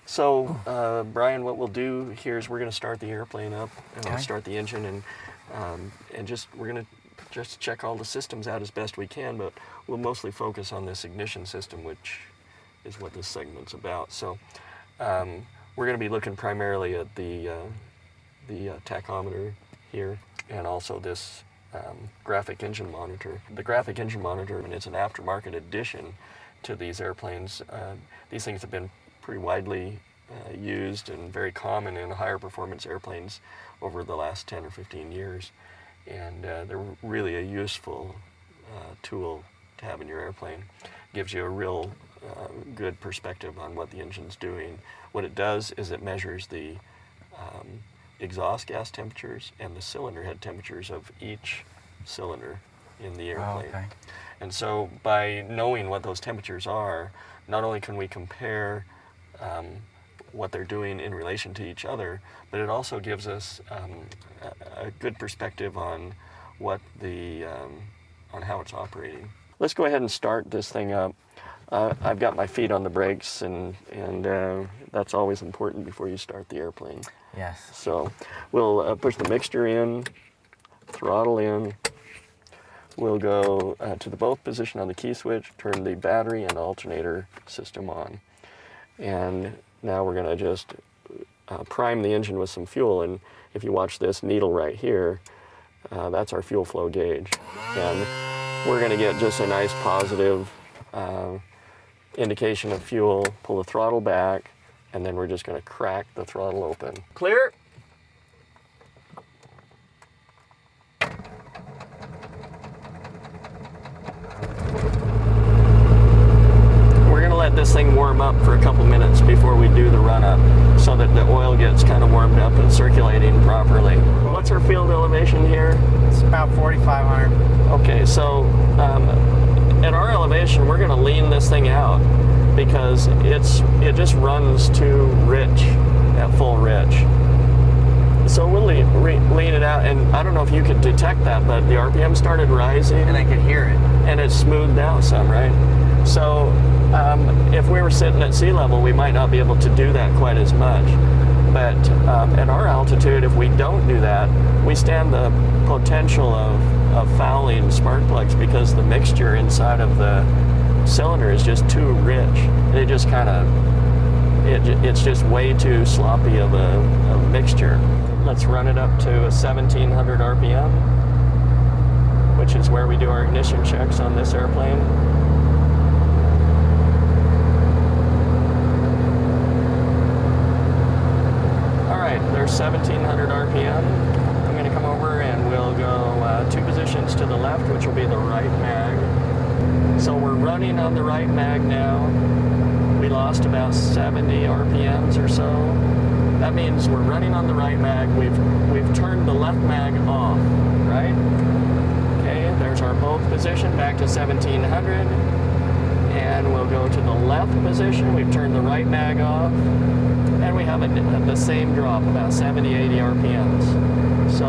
So, Brian, what we'll do here is we're going to start the airplane up, and I'll start the engine, and we're going to just check all the systems out as best we can, but we'll mostly focus on this ignition system, which is what this segment's about. So, we're going to be looking primarily at the tachometer here, and also this graphic engine monitor. The graphic engine monitor, and it's an aftermarket addition to these airplanes. These things have been pretty widely used and very common in higher performance airplanes over the last 10 or 15 years. And they're really a useful tool to have in your airplane. Gives you a real good perspective on what the engine's doing. What it does is it measures the exhaust gas temperatures and the cylinder head temperatures of each cylinder in the airplane. Oh, okay. And so by knowing what those temperatures are, not only can we compare what they're doing in relation to each other, but it also gives us a good perspective on what on how it's operating. Let's go ahead and start this thing up. I've got my feet on the brakes, and that's always important before you start the airplane. Yes. So we'll push the mixture in, throttle in. We'll go to the both position on the key switch, turn the battery and alternator system on. And now we're going to just prime the engine with some fuel. And if you watch this needle right here, that's our fuel flow gauge. And we're going to get just a nice positive indication of fuel. Pull the throttle back, and then we're just going to crack the throttle open. Clear. Let this thing warm up for a couple minutes before we do the run-up, so that the oil gets kind of warmed up and circulating properly. What's our field elevation here? It's about 4,500. Okay, so at our elevation, we're going to lean this thing out because it just runs too rich at full rich. So we'll lean it out, and I don't know if you could detect that, but the RPM started rising. And I could hear it. And it smoothed out some, right? So if we were sitting at sea level, we might not be able to do that quite as much. But at our altitude, if we don't do that, we stand the potential of fouling spark plugs because the mixture inside of the cylinder is just too rich. And it just kind of, it's just way too sloppy of a mixture. Let's run it up to 1,700 RPM, which is where we do our ignition checks on this airplane. There's 1,700 RPM. I'm going to come over and we'll go 2 positions to the left, which will be the right mag. So we're running on the right mag now. We lost about 70 RPMs or so. That means we're running on the right mag. We've turned the left mag off, right? Okay, there's our both position back to 1,700. And we'll go to the left position. We've turned the right mag off. And we have the same drop, about 70, 80 RPMs. So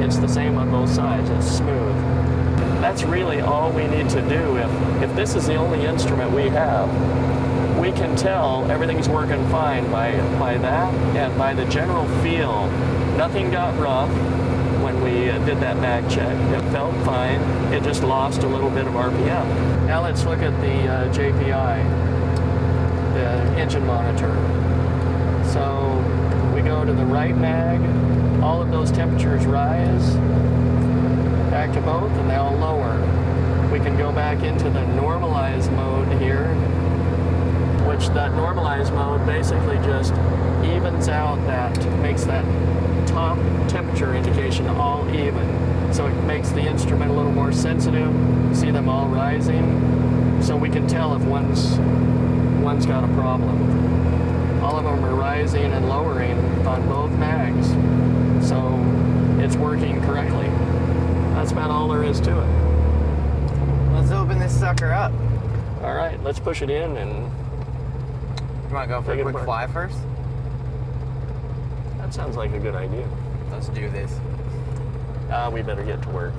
it's the same on both sides, it's smooth. That's really all we need to do. If this is the only instrument we have, we can tell everything's working fine by that and by the general feel. Nothing got rough when we did that mag check. It felt fine, it just lost a little bit of RPM. Now let's look at the JPI, the engine monitor. So we go to the right mag, all of those temperatures rise, back to both, and they all lower. We can go back into the normalized mode here, which that normalized mode basically just evens out makes that top temperature indication all even. So it makes the instrument a little more sensitive. See them all rising, so we can tell if one's got a problem. All of them are rising and lowering on both mags, so it's working correctly. That's about all there is to it. Let's open this sucker up. All right, let's push it in and... You want to go for a quick fly first? That sounds like a good idea. Let's do this. We better get to work.